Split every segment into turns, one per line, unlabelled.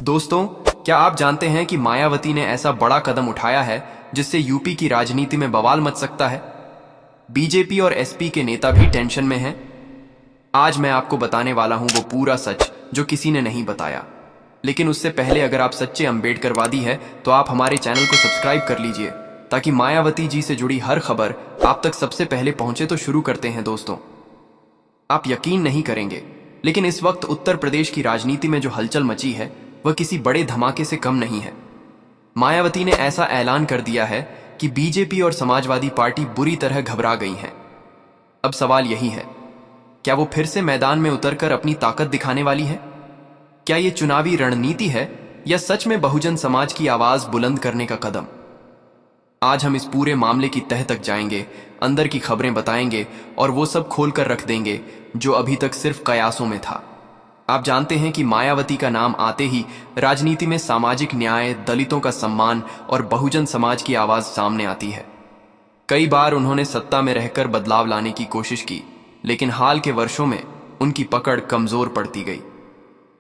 दोस्तों, क्या आप जानते हैं कि मायावती ने ऐसा बड़ा कदम उठाया है जिससे यूपी की राजनीति में बवाल मच सकता है। बीजेपी और एसपी के नेता भी टेंशन में हैं। आज मैं आपको बताने वाला हूं वो पूरा सच जो किसी ने नहीं बताया। लेकिन उससे पहले अगर आप सच्चे अम्बेडकरवादी हैं तो आप हमारे चैनल को सब्सक्राइब कर लीजिए ताकि मायावती जी से जुड़ी हर खबर आप तक सबसे पहले पहुंचे। तो शुरू करते हैं दोस्तों। आप यकीन नहीं करेंगे, लेकिन इस वक्त उत्तर प्रदेश की राजनीति में जो हलचल मची है वह किसी बड़े धमाके से कम नहीं है। मायावती ने ऐसा ऐलान कर दिया है कि बीजेपी और समाजवादी पार्टी बुरी तरह घबरा गई हैं। अब सवाल यही है, क्या वो फिर से मैदान में उतरकर अपनी ताकत दिखाने वाली है? क्या ये चुनावी रणनीति है या सच में बहुजन समाज की आवाज बुलंद करने का कदम? आज हम इस पूरे मामले की तह तक जाएंगे, अंदर की खबरें बताएंगे और वो सब खोलकर रख देंगे जो अभी तक सिर्फ कयासों में था। आप जानते हैं कि मायावती का नाम आते ही राजनीति में सामाजिक न्याय, दलितों का सम्मान और बहुजन समाज की आवाज सामने आती है। कई बार उन्होंने सत्ता में रहकर बदलाव लाने की कोशिश की, लेकिन हाल के वर्षों में उनकी पकड़ कमजोर पड़ती गई।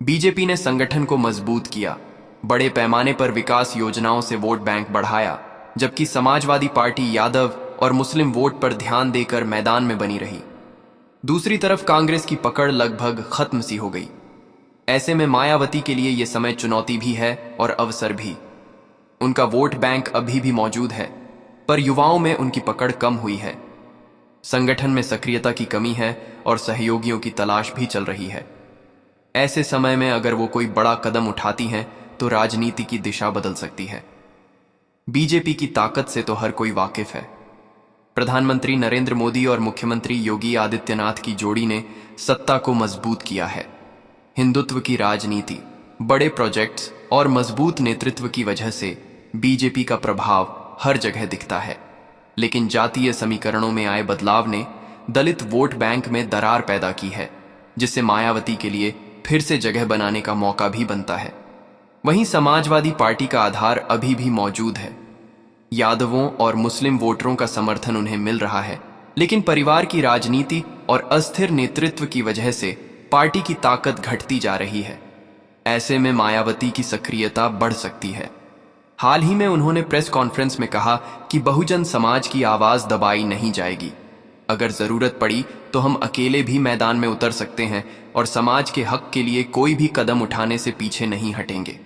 बीजेपी ने संगठन को मजबूत किया, बड़े पैमाने पर विकास योजनाओं से वोट बैंक बढ़ाया, जबकि समाजवादी पार्टी यादव और मुस्लिम वोट पर ध्यान देकर मैदान में बनी रही। दूसरी तरफ कांग्रेस की पकड़ लगभग खत्म सी हो गई। ऐसे में मायावती के लिए यह समय चुनौती भी है और अवसर भी। उनका वोट बैंक अभी भी मौजूद है, पर युवाओं में उनकी पकड़ कम हुई है। संगठन में सक्रियता की कमी है और सहयोगियों की तलाश भी चल रही है। ऐसे समय में अगर वो कोई बड़ा कदम उठाती हैं तो राजनीति की दिशा बदल सकती है। बीजेपी की ताकत से तो हर कोई वाकिफ है। प्रधानमंत्री नरेंद्र मोदी और मुख्यमंत्री योगी आदित्यनाथ की जोड़ी ने सत्ता को मजबूत किया है। हिंदुत्व की राजनीति, बड़े प्रोजेक्ट्स और मजबूत नेतृत्व की वजह से बीजेपी का प्रभाव हर जगह दिखता है। लेकिन जातीय समीकरणों में आए बदलाव ने दलित वोट बैंक में दरार पैदा की है, जिससे मायावती के लिए फिर से जगह बनाने का मौका भी बनता है। वहीं समाजवादी पार्टी का आधार अभी भी मौजूद है। यादवों और मुस्लिम वोटरों का समर्थन उन्हें मिल रहा है, लेकिन परिवार की राजनीति और अस्थिर नेतृत्व की वजह से पार्टी की ताकत घटती जा रही है। ऐसे में मायावती की सक्रियता बढ़ सकती है। हाल ही में उन्होंने प्रेस कॉन्फ्रेंस में कहा कि बहुजन समाज की आवाज दबाई नहीं जाएगी। अगर जरूरत पड़ी तो हम अकेले भी मैदान में उतर सकते हैं और समाज के हक के लिए कोई भी कदम उठाने से पीछे नहीं हटेंगे।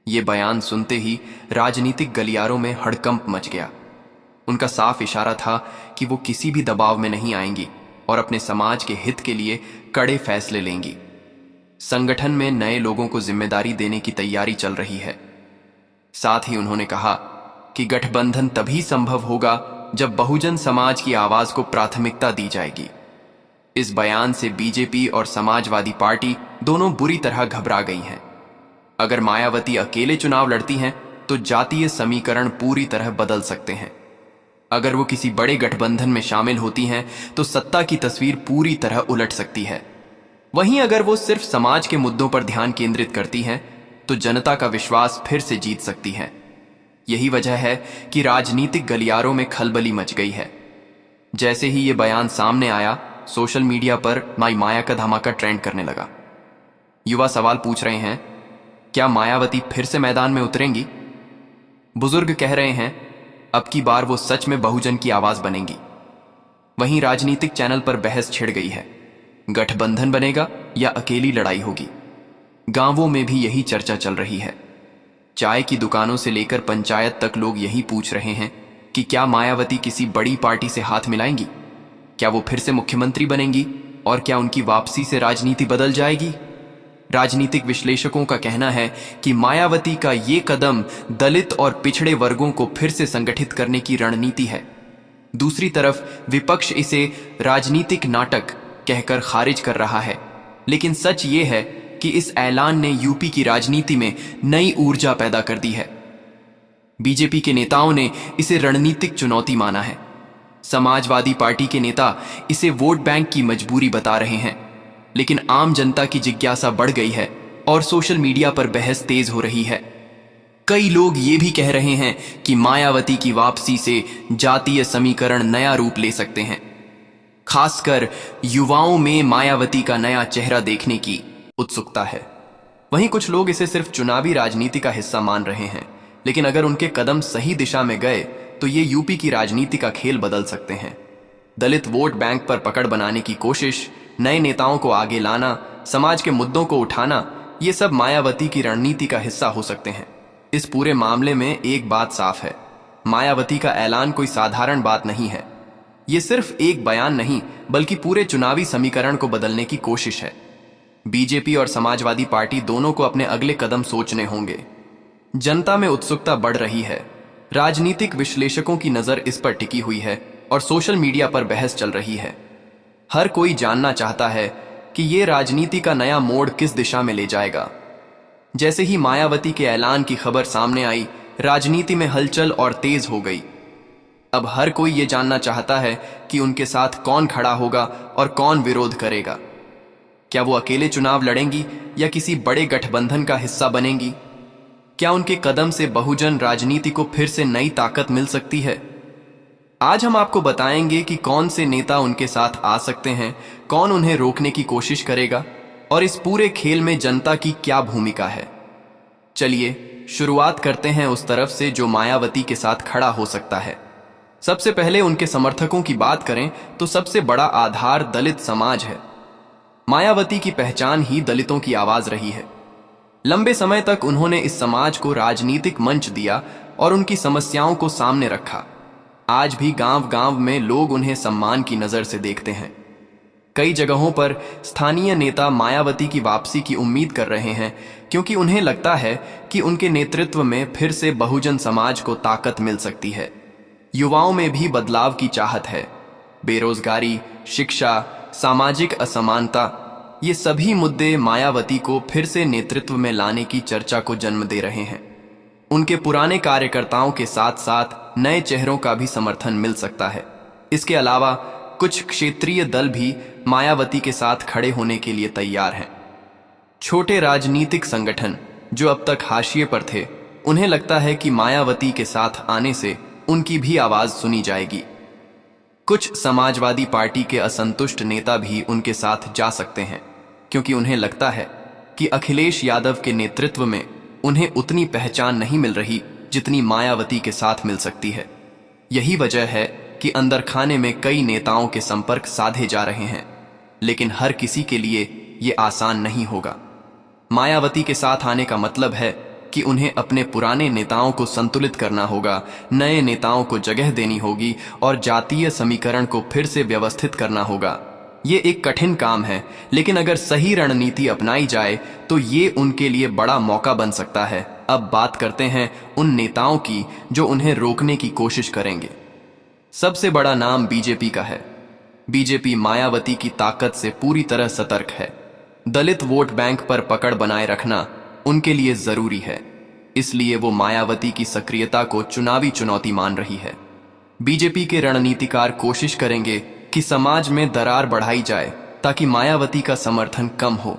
ये बयान सुनते ही राजनीतिक गलियारों में हड़कंप मच गया। उनका साफ इशारा था कि वो किसी भी दबाव में नहीं आएंगी और अपने समाज के हित के लिए कड़े फैसले लेंगी। संगठन में नए लोगों को जिम्मेदारी देने की तैयारी चल रही है। साथ ही उन्होंने कहा कि गठबंधन तभी संभव होगा जब बहुजन समाज की आवाज को प्राथमिकता दी जाएगी। इस बयान से बीजेपी और समाजवादी पार्टी दोनों बुरी तरह घबरा गई हैं। अगर मायावती अकेले चुनाव लड़ती हैं तो जातीय समीकरण पूरी तरह बदल सकते हैं। अगर वो किसी बड़े गठबंधन में शामिल होती हैं तो सत्ता की तस्वीर पूरी तरह उलट सकती है। वहीं अगर वो सिर्फ समाज के मुद्दों पर ध्यान केंद्रित करती हैं तो जनता का विश्वास फिर से जीत सकती हैं। यही वजह है कि राजनीतिक गलियारों में खलबली मच गई है। जैसे ही ये बयान सामने आया, सोशल मीडिया पर माई माया का धमाका ट्रेंड करने लगा। युवा सवाल पूछ रहे हैं, क्या मायावती फिर से मैदान में उतरेंगी? बुजुर्ग कह रहे हैं, अब की बार वो सच में बहुजन की आवाज बनेंगी। वहीं राजनीतिक चैनल पर बहस छिड़ गई है, गठबंधन बनेगा या अकेली लड़ाई होगी। गांवों में भी यही चर्चा चल रही है। चाय की दुकानों से लेकर पंचायत तक लोग यही पूछ रहे हैं कि क्या मायावती किसी बड़ी पार्टी से हाथ मिलाएंगी? क्या वो फिर से मुख्यमंत्री बनेंगी और क्या उनकी वापसी से राजनीति बदल जाएगी? राजनीतिक विश्लेषकों का कहना है कि मायावती का ये कदम दलित और पिछड़े वर्गों को फिर से संगठित करने की रणनीति है। दूसरी तरफ विपक्ष इसे राजनीतिक नाटक कहकर खारिज कर रहा है। लेकिन सच ये है कि इस ऐलान ने यूपी की राजनीति में नई ऊर्जा पैदा कर दी है। बीजेपी के नेताओं ने इसे रणनीतिक चुनौती माना है। समाजवादी पार्टी के नेता इसे वोट बैंक की मजबूरी बता रहे हैं। लेकिन आम जनता की जिज्ञासा बढ़ गई है और सोशल मीडिया पर बहस तेज हो रही है। कई लोग ये भी कह रहे हैं कि मायावती की वापसी से जातीय समीकरण नया रूप ले सकते हैं। खासकर युवाओं में मायावती का नया चेहरा देखने की उत्सुकता है। वहीं कुछ लोग इसे सिर्फ चुनावी राजनीति का हिस्सा मान रहे हैं, लेकिन अगर उनके कदम सही दिशा में गए तो ये यूपी की राजनीति का खेल बदल सकते हैं। दलित वोट बैंक पर पकड़ बनाने की कोशिश, नए नेताओं को आगे लाना, समाज के मुद्दों को उठाना, ये सब मायावती की रणनीति का हिस्सा हो सकते हैं। इस पूरे मामले में एक बात साफ है, मायावती का ऐलान कोई साधारण बात नहीं है। ये सिर्फ एक बयान नहीं, बल्कि पूरे चुनावी समीकरण को बदलने की कोशिश है। बीजेपी और समाजवादी पार्टी दोनों को अपने अगले कदम सोचने होंगे। जनता में उत्सुकता बढ़ रही है, राजनीतिक विश्लेषकों की नजर इस पर टिकी हुई है और सोशल मीडिया पर बहस चल रही है। हर कोई जानना चाहता है कि ये राजनीति का नया मोड़ किस दिशा में ले जाएगा। जैसे ही मायावती के ऐलान की खबर सामने आई, राजनीति में हलचल और तेज हो गई। अब हर कोई ये जानना चाहता है कि उनके साथ कौन खड़ा होगा और कौन विरोध करेगा। क्या वो अकेले चुनाव लड़ेंगी या किसी बड़े गठबंधन का हिस्सा बनेंगी? क्या उनके कदम से बहुजन राजनीति को फिर से नई ताकत मिल सकती है? आज हम आपको बताएंगे कि कौन से नेता उनके साथ आ सकते हैं, कौन उन्हें रोकने की कोशिश करेगा और इस पूरे खेल में जनता की क्या भूमिका है। चलिए शुरुआत करते हैं उस तरफ से जो मायावती के साथ खड़ा हो सकता है। सबसे पहले उनके समर्थकों की बात करें तो सबसे बड़ा आधार दलित समाज है। मायावती की पहचान ही दलितों की आवाज रही है। लंबे समय तक उन्होंने इस समाज को राजनीतिक मंच दिया और उनकी समस्याओं को सामने रखा। आज भी गांव गांव में लोग उन्हें सम्मान की नजर से देखते हैं। कई जगहों पर स्थानीय नेता मायावती की वापसी की उम्मीद कर रहे हैं, क्योंकि उन्हें लगता है कि उनके नेतृत्व में फिर से बहुजन समाज को ताकत मिल सकती है। युवाओं में भी बदलाव की चाहत है। बेरोजगारी, शिक्षा, सामाजिक असमानता, ये सभी मुद्दे मायावती को फिर से नेतृत्व में लाने की चर्चा को जन्म दे रहे हैं। उनके पुराने कार्यकर्ताओं के साथ साथ नए चेहरों का भी समर्थन मिल सकता है। इसके अलावा कुछ क्षेत्रीय दल भी मायावती के साथ खड़े होने के लिए तैयार हैं। छोटे राजनीतिक संगठन जो अब तक हाशिए पर थे, उन्हें लगता है कि मायावती के साथ आने से उनकी भी आवाज सुनी जाएगी। कुछ समाजवादी पार्टी के असंतुष्ट नेता भी उनके साथ जा सकते हैं, क्योंकि उन्हें लगता है कि अखिलेश यादव के नेतृत्व में उन्हें उतनी पहचान नहीं मिल रही जितनी मायावती के साथ मिल सकती है। यही वजह है कि अंदर खाने में कई नेताओं के संपर्क साधे जा रहे हैं, लेकिन हर किसी के लिए ये आसान नहीं होगा। मायावती के साथ आने का मतलब है कि उन्हें अपने पुराने नेताओं को संतुलित करना होगा, नए नेताओं को जगह देनी होगी और जातीय समीकरण को फिर से व्यवस्थित करना होगा। ये एक कठिन काम है, लेकिन अगर सही रणनीति अपनाई जाए तो ये उनके लिए बड़ा मौका बन सकता है। अब बात करते हैं उन नेताओं की जो उन्हें रोकने की कोशिश करेंगे। सबसे बड़ा नाम बीजेपी का है। बीजेपी मायावती की ताकत से पूरी तरह सतर्क है। दलित वोट बैंक पर पकड़ बनाए रखना उनके लिए जरूरी है, इसलिए वो मायावती की सक्रियता को चुनावी चुनौती मान रही है। बीजेपी के रणनीतिकार कोशिश करेंगे कि समाज में दरार बढ़ाई जाए ताकि मायावती का समर्थन कम हो।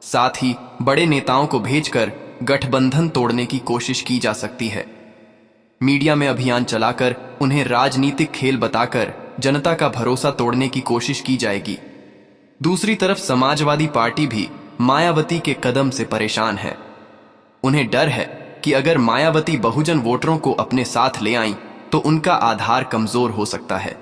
साथ ही बड़े नेताओं को भेजकर गठबंधन तोड़ने की कोशिश की जा सकती है। मीडिया में अभियान चलाकर उन्हें राजनीतिक खेल बताकर जनता का भरोसा तोड़ने की कोशिश की जाएगी। दूसरी तरफ समाजवादी पार्टी भी मायावती के कदम से परेशान है। उन्हें डर है कि अगर मायावती बहुजन वोटरों को अपने साथ ले आईं तो उनका आधार कमजोर हो सकता है।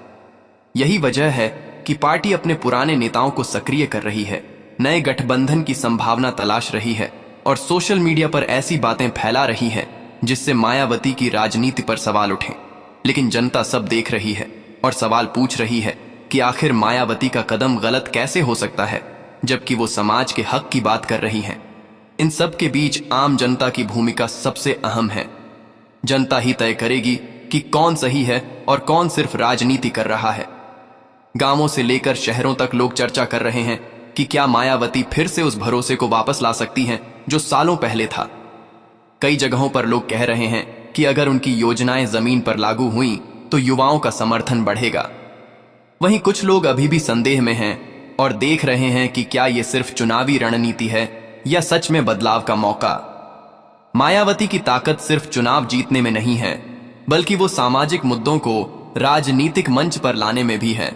यही वजह है कि पार्टी अपने पुराने नेताओं को सक्रिय कर रही है, नए गठबंधन की संभावना तलाश रही है और सोशल मीडिया पर ऐसी बातें फैला रही है जिससे मायावती की राजनीति पर सवाल उठें। लेकिन जनता सब देख रही है और सवाल पूछ रही है कि आखिर मायावती का कदम गलत कैसे हो सकता है, जबकि वो समाज के हक की बात कर रही हैं। इन सब के बीच आम जनता की भूमिका सबसे अहम है। जनता ही तय करेगी कि कौन सही है और कौन सिर्फ राजनीति कर रहा है। गांवों से लेकर शहरों तक लोग चर्चा कर रहे हैं कि क्या मायावती फिर से उस भरोसे को वापस ला सकती हैं जो सालों पहले था। कई जगहों पर लोग कह रहे हैं कि अगर उनकी योजनाएं जमीन पर लागू हुई तो युवाओं का समर्थन बढ़ेगा। वहीं कुछ लोग अभी भी संदेह में हैं और देख रहे हैं कि क्या ये सिर्फ चुनावी रणनीति है या सच में बदलाव का मौका। मायावती की ताकत सिर्फ चुनाव जीतने में नहीं है, बल्कि वो सामाजिक मुद्दों को राजनीतिक मंच पर लाने में भी है।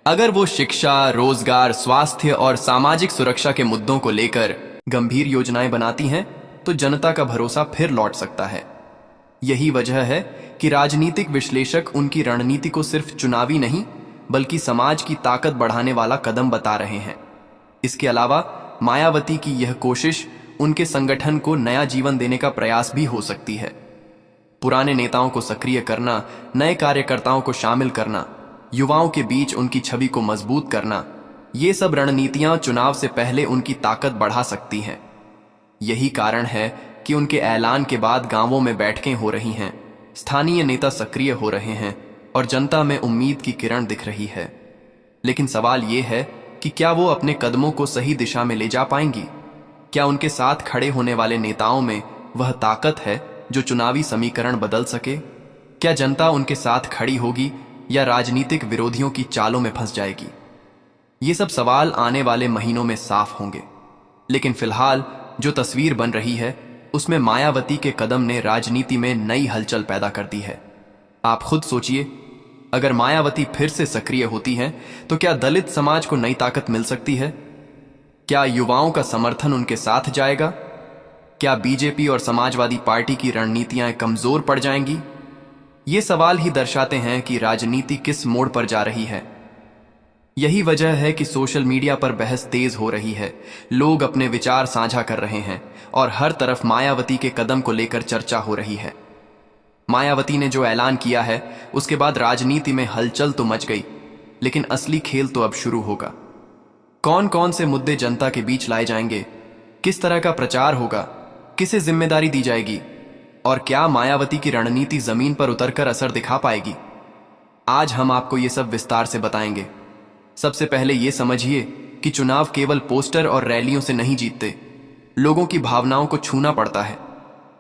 अगर वो शिक्षा, रोजगार, स्वास्थ्य और सामाजिक सुरक्षा के मुद्दों को लेकर गंभीर योजनाएं बनाती हैं तो जनता का भरोसा फिर लौट सकता है। यही वजह है कि राजनीतिक विश्लेषक उनकी रणनीति को सिर्फ चुनावी नहीं बल्कि समाज की ताकत बढ़ाने वाला कदम बता रहे हैं। इसके अलावा मायावती की यह कोशिश उनके संगठन को नया जीवन देने का प्रयास भी हो सकती है। पुराने नेताओं को सक्रिय करना, नए कार्यकर्ताओं को शामिल करना, युवाओं के बीच उनकी छवि को मजबूत करना, ये सब रणनीतियां चुनाव से पहले उनकी ताकत बढ़ा सकती हैं। यही कारण है कि उनके ऐलान के बाद गांवों में बैठकें हो रही हैं, स्थानीय नेता सक्रिय हो रहे हैं और जनता में उम्मीद की किरण दिख रही है। लेकिन सवाल ये है कि क्या वो अपने कदमों को सही दिशा में ले जा पाएंगी? क्या उनके साथ खड़े होने वाले नेताओं में वह ताकत है जो चुनावी समीकरण बदल सके? क्या जनता उनके साथ खड़ी होगी या राजनीतिक विरोधियों की चालों में फंस जाएगी? ये सब सवाल आने वाले महीनों में साफ होंगे। लेकिन फिलहाल जो तस्वीर बन रही है उसमें मायावती के कदम ने राजनीति में नई हलचल पैदा कर दी है। आप खुद सोचिए, अगर मायावती फिर से सक्रिय होती हैं तो क्या दलित समाज को नई ताकत मिल सकती है? क्या युवाओं का समर्थन उनके साथ जाएगा? क्या बीजेपी और समाजवादी पार्टी की रणनीतियां कमजोर पड़ जाएंगी? ये सवाल ही दर्शाते हैं कि राजनीति किस मोड़ पर जा रही है। यही वजह है कि सोशल मीडिया पर बहस तेज हो रही है, लोग अपने विचार साझा कर रहे हैं और हर तरफ मायावती के कदम को लेकर चर्चा हो रही है। मायावती ने जो ऐलान किया है उसके बाद राजनीति में हलचल तो मच गई, लेकिन असली खेल तो अब शुरू होगा। कौन कौन से मुद्दे जनता के बीच लाए जाएंगे, किस तरह का प्रचार होगा, किसे जिम्मेदारी दी जाएगी और क्या मायावती की रणनीति जमीन पर उतरकर असर दिखा पाएगी? आज हम आपको ये सब विस्तार से बताएंगे। सबसे पहले ये समझिए कि चुनाव केवल पोस्टर और रैलियों से नहीं जीतते, लोगों की भावनाओं को छूना पड़ता है।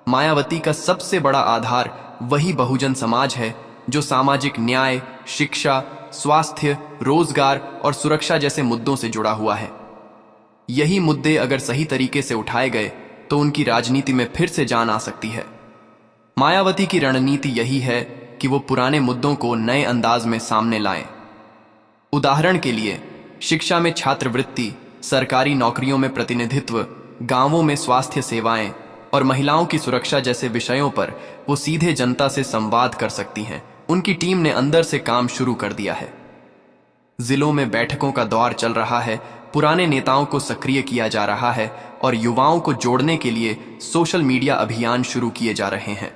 मायावती का सबसे बड़ा आधार वही बहुजन समाज है जो सामाजिक न्याय, शिक्षा, स्वास्थ्य, रोजगार और सुरक्षा जैसे मुद्दों से जुड़ा हुआ है। यही मुद्दे अगर सही तरीके से उठाए गए तो उनकी राजनीति में फिर से जान आ सकती है। मायावती की रणनीति यही है कि वो पुराने मुद्दों को नए अंदाज में सामने लाएं। उदाहरण के लिए शिक्षा में छात्रवृत्ति, सरकारी नौकरियों में प्रतिनिधित्व, गांवों में स्वास्थ्य सेवाएं और महिलाओं की सुरक्षा जैसे विषयों पर वो सीधे जनता से संवाद कर सकती हैं। उनकी टीम ने अंदर से काम शुरू कर दिया है। जिलों में बैठकों का दौर चल रहा है, पुराने नेताओं को सक्रिय किया जा रहा है और युवाओं को जोड़ने के लिए सोशल मीडिया अभियान शुरू किए जा रहे हैं।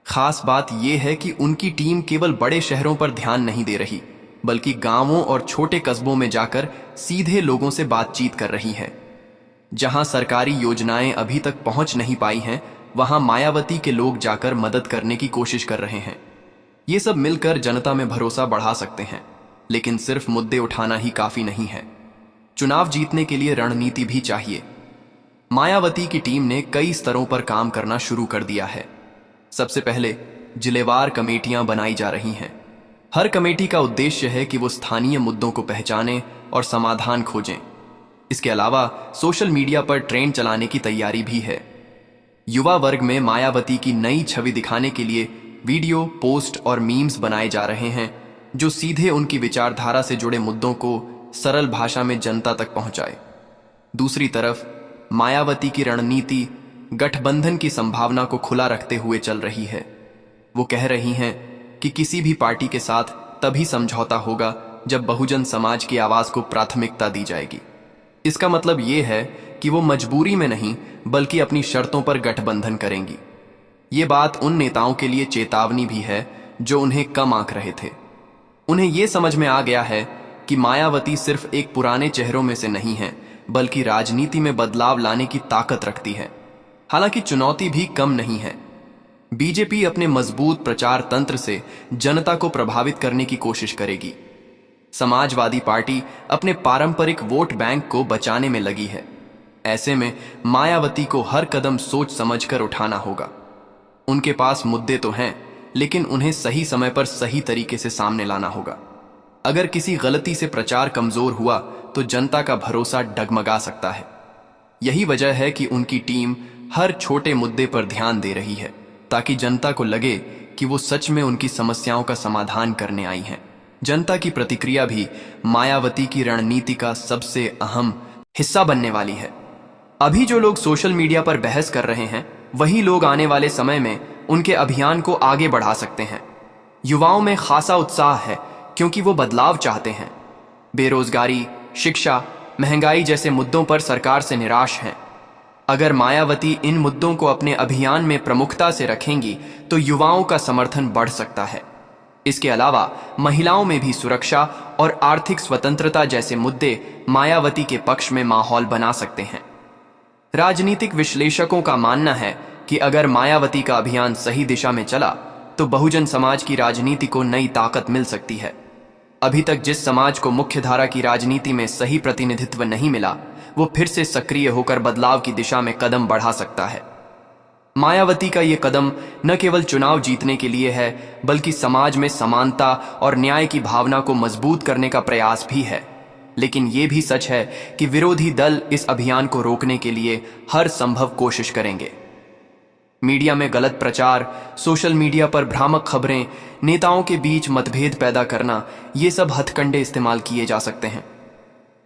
खास बात यह है कि उनकी टीम केवल बड़े शहरों पर ध्यान नहीं दे रही, बल्कि गांवों और छोटे कस्बों में जाकर सीधे लोगों से बातचीत कर रही है। जहां सरकारी योजनाएं अभी तक पहुंच नहीं पाई हैं, वहां मायावती के लोग जाकर मदद करने की कोशिश कर रहे हैं। ये सब मिलकर जनता में भरोसा बढ़ा सकते हैं, लेकिन सिर्फ मुद्दे उठाना ही काफी नहीं है। चुनाव जीतने के लिए रणनीति भी चाहिए। मायावती की टीम ने कई स्तरों पर काम करना शुरू कर दिया है। सबसे पहले जिलेवार कमेटियां बनाई जा रही हैं। हर कमेटी का उद्देश्य है कि वो स्थानीय मुद्दों को पहचाने और समाधान खोजें। इसके अलावा सोशल मीडिया पर ट्रेंड चलाने की तैयारी भी है। युवा वर्ग में मायावती की नई छवि दिखाने के लिए वीडियो, पोस्ट और मीम्स बनाए जा रहे हैं जो सीधे उनकी विचारधारा से जुड़े मुद्दों को सरल भाषा में जनता तक पहुंचाए। दूसरी तरफ मायावती की रणनीति गठबंधन की संभावना को खुला रखते हुए चल रही है। वो कह रही हैं कि किसी भी पार्टी के साथ तभी समझौता होगा जब बहुजन समाज की आवाज को प्राथमिकता दी जाएगी। इसका मतलब ये है कि वो मजबूरी में नहीं बल्कि अपनी शर्तों पर गठबंधन करेंगी। ये बात उन नेताओं के लिए चेतावनी भी है जो उन्हें कम आंक रहे थे। उन्हें ये समझ में आ गया है कि मायावती सिर्फ एक पुराने चेहरों में से नहीं है, बल्कि राजनीति में बदलाव लाने की ताकत रखती है। हालांकि चुनौती भी कम नहीं है। बीजेपी अपने मजबूत प्रचार तंत्र से जनता को प्रभावित करने की कोशिश करेगी। समाजवादी पार्टी अपने पारंपरिक वोट बैंक को बचाने में लगी है। ऐसे में मायावती को हर कदम सोच समझकर उठाना होगा। उनके पास मुद्दे तो हैं, लेकिन उन्हें सही समय पर सही तरीके से सामने लाना होगा। अगर किसी गलती से प्रचार कमजोर हुआ तो जनता का भरोसा डगमगा सकता है। यही वजह है कि उनकी टीम हर छोटे मुद्दे पर ध्यान दे रही है, ताकि जनता को लगे कि वो सच में उनकी समस्याओं का समाधान करने आई हैं। जनता की प्रतिक्रिया भी मायावती की रणनीति का सबसे अहम हिस्सा बनने वाली है। अभी जो लोग सोशल मीडिया पर बहस कर रहे हैं, वही लोग आने वाले समय में उनके अभियान को आगे बढ़ा सकते हैं। युवाओं में खासा उत्साह है क्योंकि वो बदलाव चाहते हैं। बेरोजगारी, शिक्षा, महंगाई जैसे मुद्दों पर सरकार से निराश हैं। अगर मायावती इन मुद्दों को अपने अभियान में प्रमुखता से रखेंगी तो युवाओं का समर्थन बढ़ सकता है। इसके अलावा महिलाओं में भी सुरक्षा और आर्थिक स्वतंत्रता जैसे मुद्दे मायावती के पक्ष में माहौल बना सकते हैं। राजनीतिक विश्लेषकों का मानना है कि अगर मायावती का अभियान सही दिशा में चला तो बहुजन समाज की राजनीति को नई ताकत मिल सकती है। अभी तक जिस समाज को मुख्यधारा की राजनीति में सही प्रतिनिधित्व नहीं मिला, वो फिर से सक्रिय होकर बदलाव की दिशा में कदम बढ़ा सकता है। मायावती का ये कदम न केवल चुनाव जीतने के लिए है, बल्कि समाज में समानता और न्याय की भावना को मजबूत करने का प्रयास भी है। लेकिन ये भी सच है कि विरोधी दल इस अभियान को रोकने के लिए हर संभव कोशिश करेंगे। मीडिया में गलत प्रचार, सोशल मीडिया पर भ्रामक खबरें, नेताओं के बीच मतभेद पैदा करना, ये सब हथकंडे इस्तेमाल किए जा सकते हैं।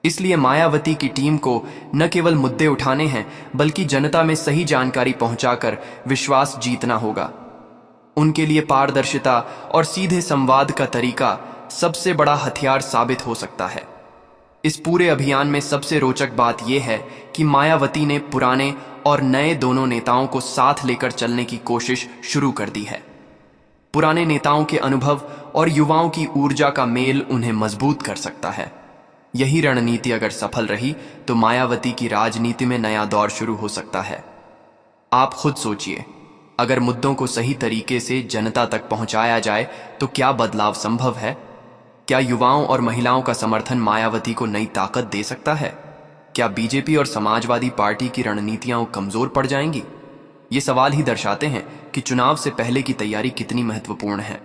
इसलिए मायावती की टीम को न केवल मुद्दे उठाने हैं, बल्कि जनता में सही जानकारी पहुंचाकर विश्वास जीतना होगा। उनके लिए पारदर्शिता और सीधे संवाद का तरीका सबसे बड़ा हथियार साबित हो सकता है। इस पूरे अभियान में सबसे रोचक बात यह है कि मायावती ने पुराने और नए दोनों नेताओं को साथ लेकर चलने की कोशिश शुरू कर दी है। पुराने नेताओं के अनुभव और युवाओं की ऊर्जा का मेल उन्हें मजबूत कर सकता है। यही रणनीति अगर सफल रही तो मायावती की राजनीति में नया दौर शुरू हो सकता है। आप खुद सोचिए, अगर मुद्दों को सही तरीके से जनता तक पहुंचाया जाए तो क्या बदलाव संभव है? क्या युवाओं और महिलाओं का समर्थन मायावती को नई ताकत दे सकता है? क्या बीजेपी और समाजवादी पार्टी की रणनीतियां कमजोर पड़ जाएंगी? ये सवाल ही दर्शाते हैं कि चुनाव से पहले की तैयारी कितनी महत्वपूर्ण है।